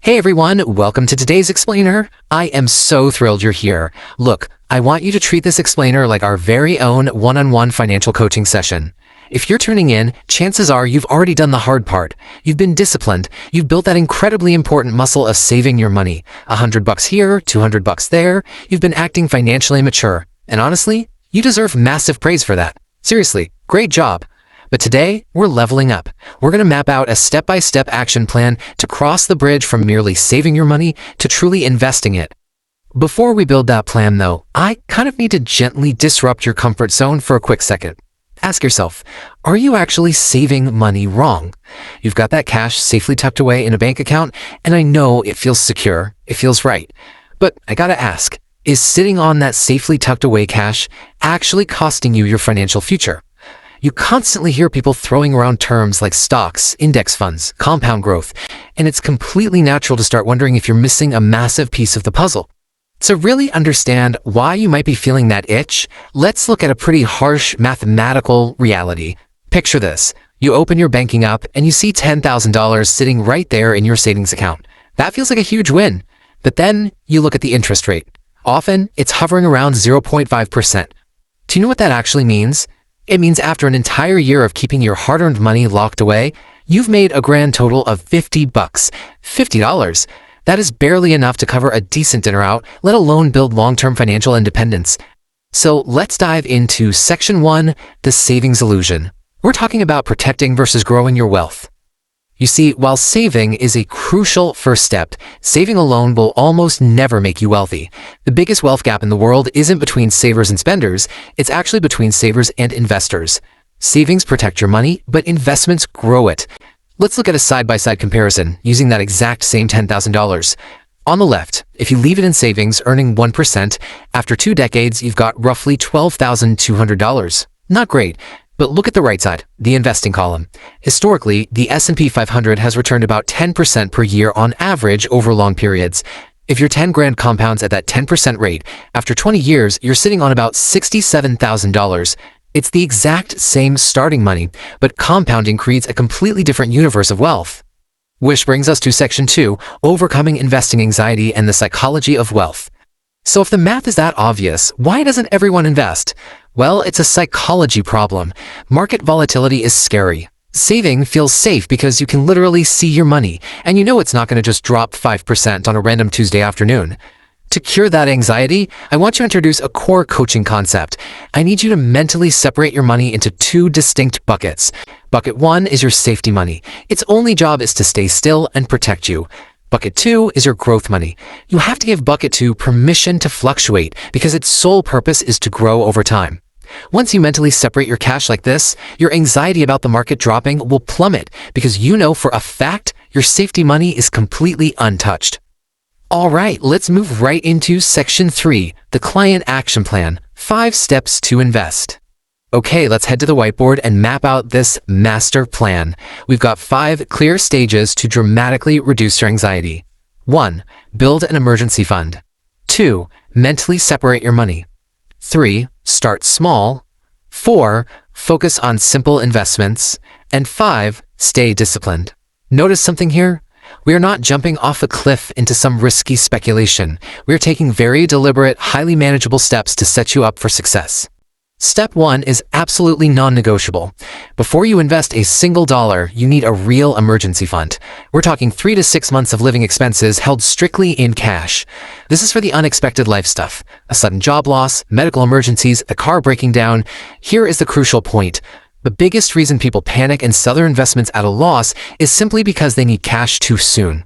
Hey everyone, welcome to today's explainer. I am so thrilled you're here. Look, I want you to treat this explainer like our very own one-on-one financial coaching session. If you're tuning in, chances are you've already done the hard part. You've been disciplined. You've built that incredibly important muscle of saving your money. $100 here, $200 there. You've been acting financially mature. And honestly, you deserve massive praise for that. Seriously, great job. But today, we're leveling up. We're going to map out a step-by-step action plan to cross the bridge from merely saving your money to truly investing it. Before we build that plan, though, I kind of need to gently disrupt your comfort zone for a quick second. Ask yourself, are you actually saving money wrong? You've got that cash safely tucked away in a bank account, and I know it feels secure, it feels right. But I gotta ask, is sitting on that safely tucked away cash actually costing you your financial future? You constantly hear people throwing around terms like stocks, index funds, compound growth, and it's completely natural to start wondering if you're missing a massive piece of the puzzle. To really understand why you might be feeling that itch, let's look at a pretty harsh mathematical reality. Picture this. You open your banking app and you see $10,000 sitting right there in your savings account. That feels like a huge win. But then you look at the interest rate. Often, it's hovering around 0.5%. Do you know what that actually means? It means after an entire year of keeping your hard-earned money locked away, you've made a grand total of $50. $50. That is barely enough to cover a decent dinner out, let alone build long-term financial independence. So let's dive into Section 1, the savings illusion. We're talking about protecting versus growing your wealth. You see, while saving is a crucial first step, saving alone will almost never make you wealthy. The biggest wealth gap in the world isn't between savers and spenders, it's actually between savers and investors. Savings protect your money, but investments grow it. Let's look at a side-by-side comparison using that exact same $10,000. On the left, if you leave it in savings earning 1%, after 2 decades, you've got roughly $12,200. Not great. But look at the right side, the investing column. Historically, the S&P 500 has returned about 10% per year on average over long periods. If your 10 grand compounds at that 10% rate, after 20 years, you're sitting on about $67,000. It's the exact same starting money, but compounding creates a completely different universe of wealth. Which brings us to Section 2, overcoming investing anxiety and the psychology of wealth. So if the math is that obvious, why doesn't everyone invest? Well, it's a psychology problem. Market volatility is scary. Saving feels safe because you can literally see your money, and you know it's not going to just drop 5% on a random Tuesday afternoon. To cure that anxiety, I want to introduce a core coaching concept. I need you to mentally separate your money into 2 distinct buckets. Bucket 1 is your safety money. Its only job is to stay still and protect you. Bucket 2 is your growth money. You have to give Bucket 2 permission to fluctuate because its sole purpose is to grow over time. Once you mentally separate your cash like this, your anxiety about the market dropping will plummet because you know for a fact your safety money is completely untouched. All right, let's move right into Section 3, the client action plan, 5 steps to invest. Okay, let's head to the whiteboard and map out this master plan. We've got 5 clear stages to dramatically reduce your anxiety. 1. Build an emergency fund. 2. Mentally separate your money. 3. Start small. 4. Focus on simple investments. And 5. Stay disciplined. Notice something here? We are not jumping off a cliff into some risky speculation. We are taking very deliberate, highly manageable steps to set you up for success. Step 1 is absolutely non-negotiable. Before you invest a single dollar, you need a real emergency fund. We're talking 3 to 6 months of living expenses held strictly in cash. This is for the unexpected life stuff. A sudden job loss, medical emergencies, a car breaking down. Here is the crucial point. The biggest reason people panic and sell their investments at a loss is simply because they need cash too soon.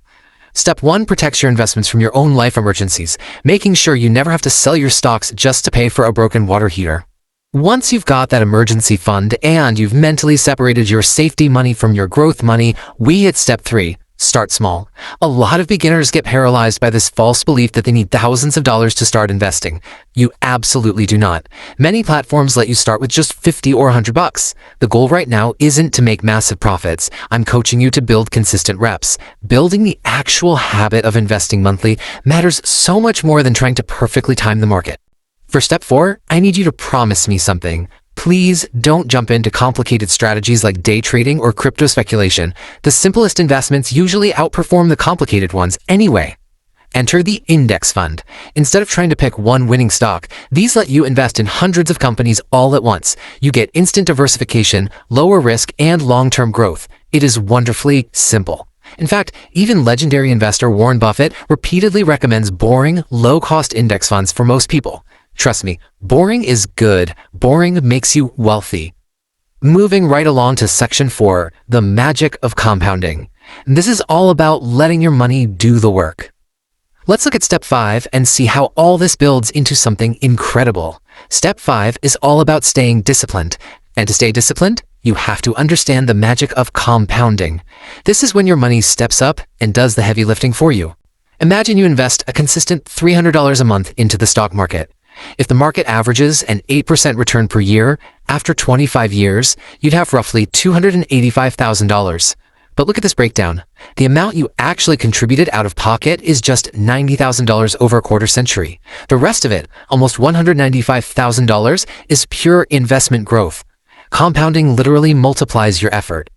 Step 1 protects your investments from your own life emergencies, making sure you never have to sell your stocks just to pay for a broken water heater. Once you've got that emergency fund and you've mentally separated your safety money from your growth money, we hit Step 3, start small. A lot of beginners get paralyzed by this false belief that they need thousands of dollars to start investing. You absolutely do not. Many platforms let you start with just $50 or $100. The goal right now isn't to make massive profits. I'm coaching you to build consistent reps. Building the actual habit of investing monthly matters so much more than trying to perfectly time the market. For Step 4, I need you to promise me something. Please don't jump into complicated strategies like day trading or crypto speculation. The simplest investments usually outperform the complicated ones anyway. Enter the index fund. Instead of trying to pick one winning stock, these let you invest in hundreds of companies all at once. You get instant diversification, lower risk, and long-term growth. It is wonderfully simple. In fact, even legendary investor Warren Buffett repeatedly recommends boring, low-cost index funds for most people. Trust me, boring is good. Boring makes you wealthy. Moving right along to section 4, the magic of compounding. This is all about letting your money do the work. Let's look at step 5 and see how all this builds into something incredible. Step 5 is all about staying disciplined. And to stay disciplined, you have to understand the magic of compounding. This is when your money steps up and does the heavy lifting for you. Imagine you invest a consistent $300 a month into the stock market. If the market averages an 8% return per year, after 25 years, you'd have roughly $285,000. But look at this breakdown. The amount you actually contributed out of pocket is just $90,000 over a quarter century. The rest of it, almost $195,000, is pure investment growth. Compounding literally multiplies your effort.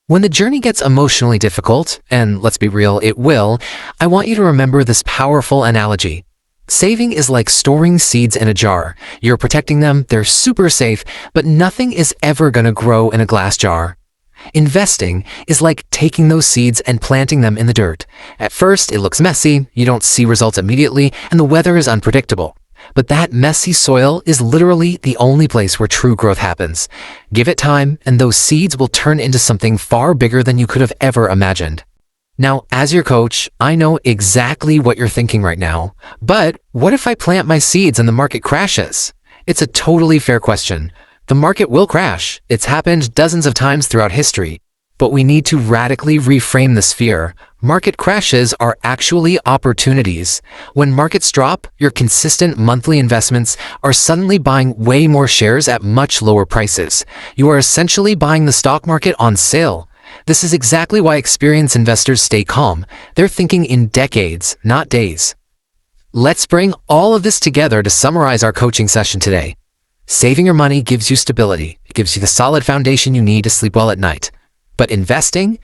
When the journey gets emotionally difficult, and let's be real, it will, I want you to remember this powerful analogy. Saving is like storing seeds in a jar. You're protecting them, they're super safe, but nothing is ever gonna grow in a glass jar. Investing is like taking those seeds and planting them in the dirt. At first, it looks messy, you don't see results immediately, and the weather is unpredictable. But that messy soil is literally the only place where true growth happens. Give it time, and those seeds will turn into something far bigger than you could have ever imagined. Now, as your coach, I know exactly what you're thinking right now. But what if I plant my seeds and the market crashes? It's a totally fair question. The market will crash. It's happened dozens of times throughout history. But we need to radically reframe this fear. Market crashes are actually opportunities. When markets drop, your consistent monthly investments are suddenly buying way more shares at much lower prices. You are essentially buying the stock market on sale. This is exactly why experienced investors stay calm. They're thinking in decades, not days. Let's bring all of this together to summarize our coaching session today. Saving your money gives you stability. It gives you the solid foundation you need to sleep well at night. But investing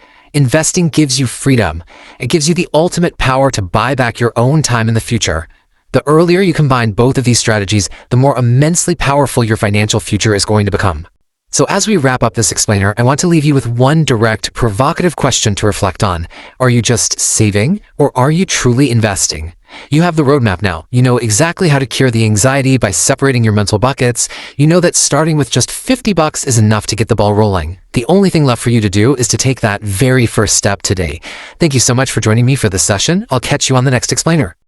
gives you freedom. It gives you the ultimate power to buy back your own time in the future. The earlier you combine both of these strategies, the more immensely powerful your financial future is going to become. So as we wrap up this explainer, I want to leave you with one direct, provocative question to reflect on. Are you just saving, or are you truly investing? You have the roadmap now. You know exactly how to cure the anxiety by separating your mental buckets. You know that starting with just $50 is enough to get the ball rolling. The only thing left for you to do is to take that very first step today. Thank you so much for joining me for this session. I'll catch you on the next explainer.